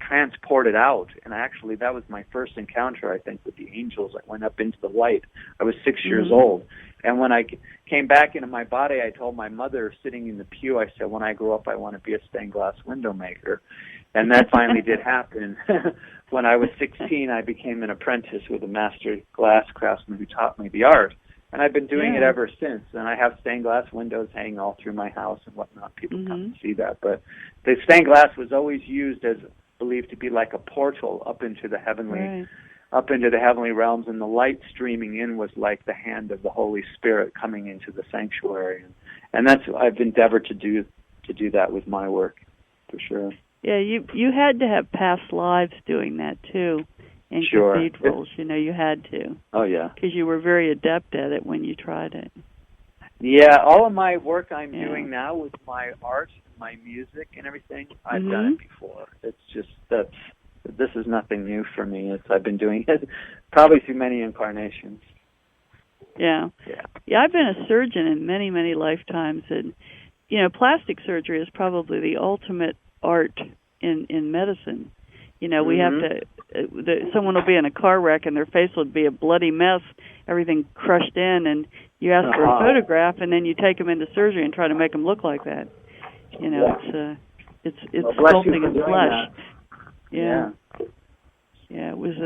Speaker 2: transported out. And actually, that was my first encounter, I think, with the angels. I went up into the light. I was 6 years old. And when I came back into my body, I told my mother, sitting in the pew, I said, when I grow up, I want to be a stained glass window maker. And that finally did happen. When I was 16, I became an apprentice with a master glass craftsman who taught me the art. And I've been doing it ever since. And I have stained glass windows hanging all through my house and whatnot. People come to see that. But the stained glass was always used as believed to be like a portal up into the heavenly realms, and the light streaming in was like the hand of the Holy Spirit coming into the sanctuary. And that's I've endeavored to do that with my work, for sure.
Speaker 1: Yeah, you had to have past lives doing that too. In cathedrals, you had to.
Speaker 2: Oh, yeah.
Speaker 1: Because you were very adept at it when you tried it.
Speaker 2: Yeah, all of my work I'm doing now with my art, my music, and everything, I've done it before. It's just this is nothing new for me. I've been doing it probably through many incarnations.
Speaker 1: Yeah. I've been a surgeon in many, many lifetimes, and plastic surgery is probably the ultimate art in medicine. We have to. Someone will be in a car wreck and their face will be a bloody mess, everything crushed in, and you ask for a photograph, and then you take them into surgery and try to make them look like that. You know, it's
Speaker 2: well, bless you
Speaker 1: sculpting
Speaker 2: for
Speaker 1: in
Speaker 2: doing
Speaker 1: flesh.
Speaker 2: that.
Speaker 1: Yeah. Yeah, it was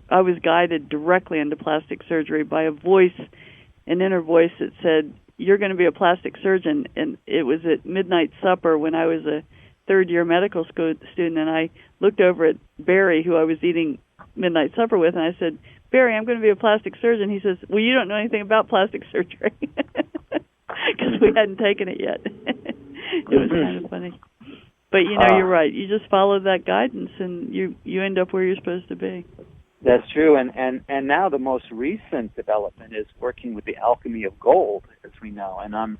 Speaker 1: I was guided directly into plastic surgery by a voice, an inner voice that said, "You're going to be a plastic surgeon." And it was at midnight supper when I was a third-year medical school student, and I looked over at Barry, who I was eating midnight supper with, and I said, "Barry, I'm going to be a plastic surgeon." He says, "Well, you don't know anything about plastic surgery," because we hadn't taken it yet. It was kind of funny. But, you know, you're right. You just follow that guidance, and you end up where you're supposed to be.
Speaker 2: That's true. And now the most recent development is working with the alchemy of gold, as we know. And I'm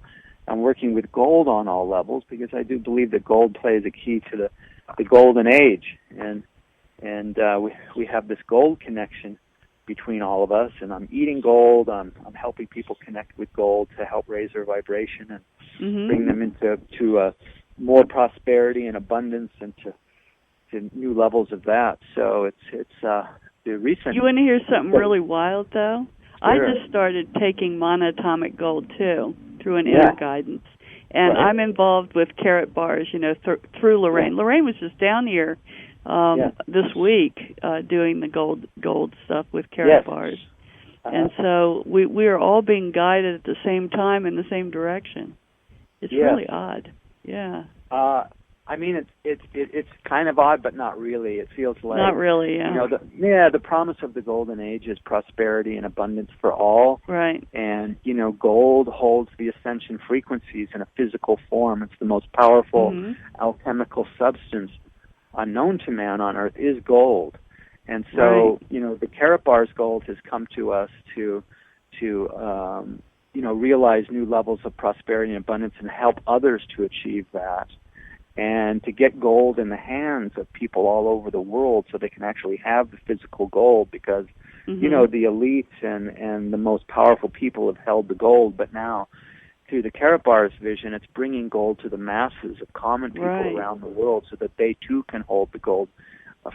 Speaker 2: working with gold on all levels because I do believe that gold plays a key to the golden age. And we have this gold connection between all of us. And I'm eating gold. I'm helping people connect with gold to help raise their vibration and bring them into more prosperity and abundance and to new levels of that. So it's the recent.
Speaker 1: You want to hear something really wild, though?
Speaker 2: Sure.
Speaker 1: I just started taking monatomic gold too through an inner guidance, and I'm involved with carrot bars. You know, through Lorraine.
Speaker 2: Yeah.
Speaker 1: Lorraine was just down here this week doing the gold stuff with carrot bars, and so we are all being guided at the same time in the same direction. It's really odd. Yeah.
Speaker 2: I mean, it's kind of odd, but not really. It feels like
Speaker 1: not really. Yeah.
Speaker 2: You know, the promise of the golden age is prosperity and abundance for all.
Speaker 1: Right.
Speaker 2: And you know, gold holds the ascension frequencies in a physical form. It's the most powerful alchemical substance unknown to man on Earth is gold. And so, you know, the carrot bars gold has come to us to you know, realize new levels of prosperity and abundance and help others to achieve that. And to get gold in the hands of people all over the world so they can actually have the physical gold because, you know, the elites and the most powerful people have held the gold. But now, through the carrot bars vision, it's bringing gold to the masses of common people around the world so that they, too, can hold the gold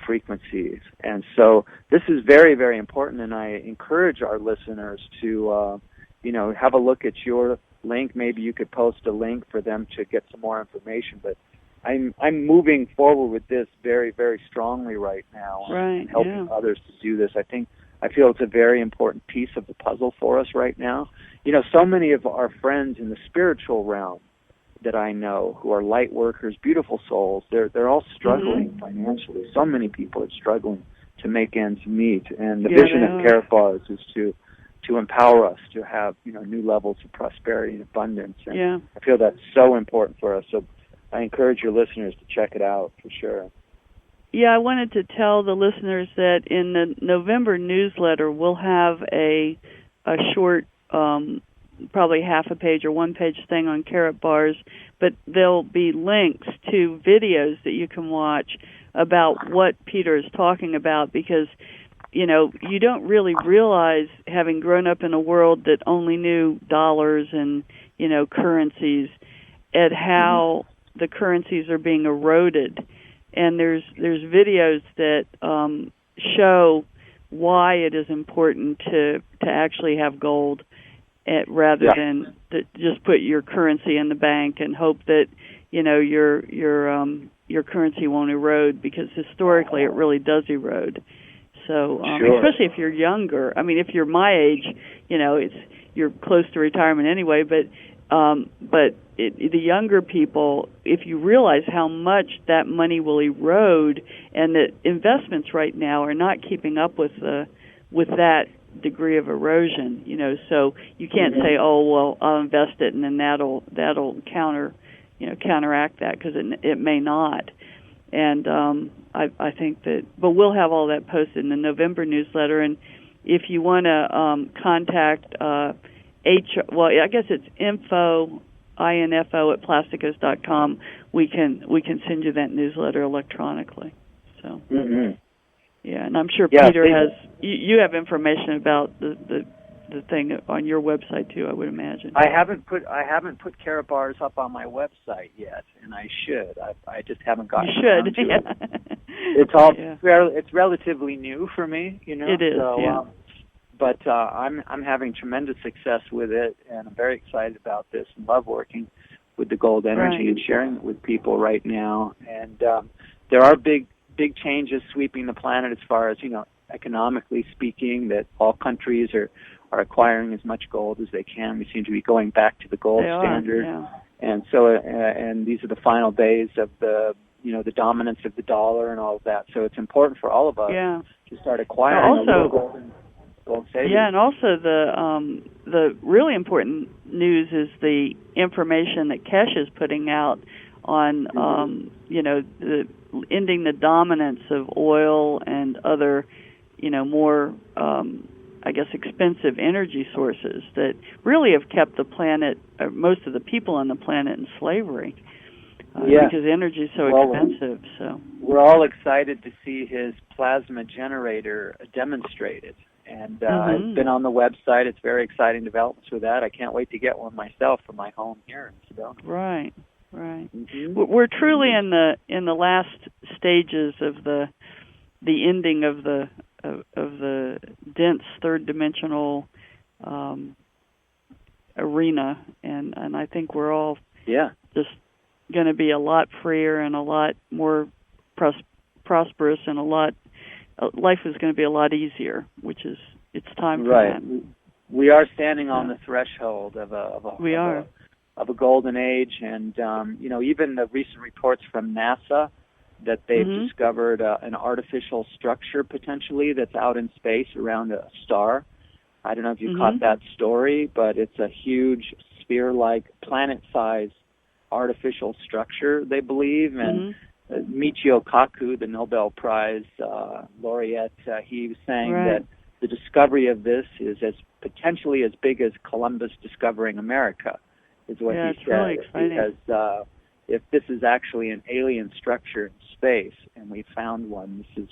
Speaker 2: frequencies. And so this is very, very important, and I encourage our listeners to you know, have a look at your link. Maybe you could post a link for them to get some more information. But I'm moving forward with this very, very strongly right now and helping others to do this. I feel it's a very important piece of the puzzle for us right now. You know, so many of our friends in the spiritual realm that I know who are light workers, beautiful souls, they're all struggling financially. So many people are struggling to make ends meet. And the vision of carrot bars is to empower us to have, you know, new levels of prosperity and abundance. And I feel that's so important for us. So I encourage your listeners to check it out for sure.
Speaker 1: Yeah, I wanted to tell the listeners that in the November newsletter, we'll have a short, probably half a page or one-page thing on carrot bars, but there'll be links to videos that you can watch about what Peter is talking about because, you know, you don't really realize, having grown up in a world that only knew dollars and, you know, currencies, at how the currencies are being eroded. And there's videos that show why it is important to actually have gold rather than to just put your currency in the bank and hope that, you know, your currency won't erode, because historically it really does erode. So, especially if you're younger. I mean, if you're my age, you know, you're close to retirement anyway. But the younger people, if you realize how much that money will erode, and that investments right now are not keeping up with that degree of erosion, you know. So you can't say, oh well, I'll invest it and then that'll counteract that, because it may not. And I think that, but we'll have all that posted in the November newsletter. And if you want to contact I guess it's info at plasticos.com. We can send you that newsletter electronically. So yeah, and I'm sure Peter has. You have information about the thing on your website too, I would imagine.
Speaker 2: I haven't put carrot bars up on my website yet, and I should. I just haven't gotten.
Speaker 1: You should.
Speaker 2: To it. It's all. It's relatively new for me, you know.
Speaker 1: It is.
Speaker 2: So, but I'm having tremendous success with it, and I'm very excited about this and love working the gold energy
Speaker 1: Right.
Speaker 2: and sharing it with people right now. And there are big changes sweeping the planet as far as, economically speaking, that all countries are acquiring as much gold as they can. We seem to be going back to the gold standard.
Speaker 1: Yeah.
Speaker 2: And so, and these are the final days of the dominance of the dollar and all of that. So it's important for all of us to start acquiring a little gold savings.
Speaker 1: Yeah, and also the really important news is the information that Kesh is putting out on the ending the dominance of oil and other more expensive energy sources that really have kept the planet, most of the people on the planet, in slavery. Because energy is so expensive. So
Speaker 2: we're all excited to see his plasma generator demonstrated. And I've been on the website. It's very exciting developments with that. I can't wait to get one myself for my home here in Sedona.
Speaker 1: Right. We're truly in the last stages of the ending of the dense third dimensional arena, and I think we're all just going to be a lot freer and a lot more prosperous, and life is going to be a lot easier, which is, it's time for that.
Speaker 2: We are standing on the threshold of a golden age, and even the recent reports from NASA that they've discovered an artificial structure potentially that's out in space around a star. I don't know if you caught that story, but it's a huge sphere-like planet-sized artificial structure, they believe, and Michio Kaku, the Nobel Prize laureate, he was saying that the discovery of this is potentially as big as Columbus discovering America, is what he said.
Speaker 1: Really exciting.
Speaker 2: Because if this is actually an alien structure in space, and we found one, this is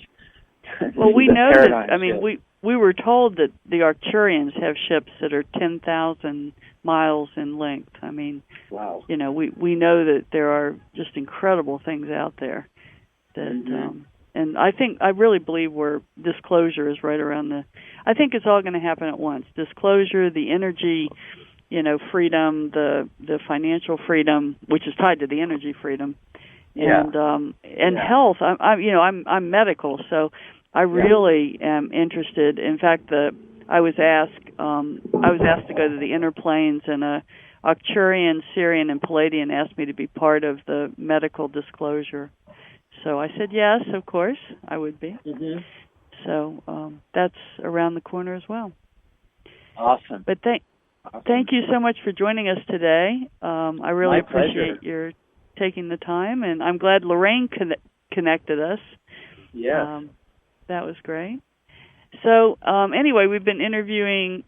Speaker 1: well, we know that. I mean, we were told that the Arcturians have ships that are 10,000 miles in length. I mean,
Speaker 2: wow.
Speaker 1: We know that there are just incredible things out there. That and I really believe disclosure is right around I think it's all going to happen at once. Disclosure, the energy, freedom, the financial freedom, which is tied to the energy freedom, and health. I'm medical, so I really am interested. In fact, I was asked to go to the inner planes, and Arcturian, Sirian, and Palladian asked me to be part of the medical disclosure. So I said yes, of course, I would be. So that's around the corner as well.
Speaker 2: Awesome.
Speaker 1: But thank you so much for joining us today. I really appreciate your taking the time, and I'm glad Lorraine connected us.
Speaker 2: Yes.
Speaker 1: That was great. So anyway, we've been interviewing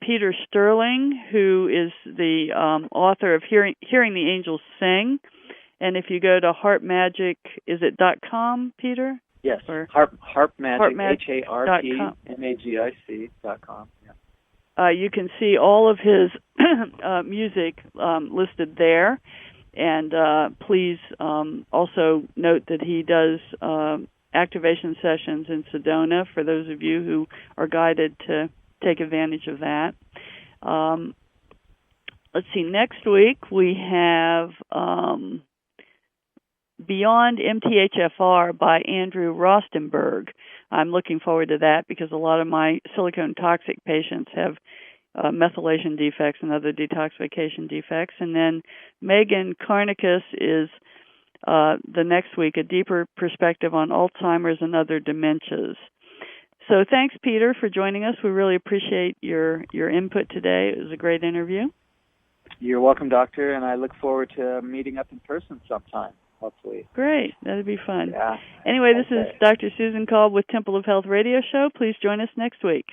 Speaker 1: Peter Sterling, who is the author of Hearing the Angels Sing. And if you go to HeartMagic, is it .com, Peter?
Speaker 2: Yes,
Speaker 1: or
Speaker 2: HeartMagic, HeartMagic.com. Yeah.
Speaker 1: You can see all of his music listed there. And please also note that he does activation sessions in Sedona for those of you who are guided to take advantage of that. Let's see, next week we have Beyond MTHFR by Andrew Rostenberg. I'm looking forward to that because a lot of my silicone toxic patients have methylation defects and other detoxification defects. And then Megan Karnikas is the next week, a deeper perspective on Alzheimer's and other dementias. So thanks, Peter, for joining us. We really appreciate your input today. It was a great interview.
Speaker 2: You're welcome, Doctor, and I look forward to meeting up in person sometime, hopefully.
Speaker 1: Great. That'd be fun.
Speaker 2: Yeah.
Speaker 1: Anyway, this is Dr. Susan Kolb with Temple of Health Radio Show. Please join us next week.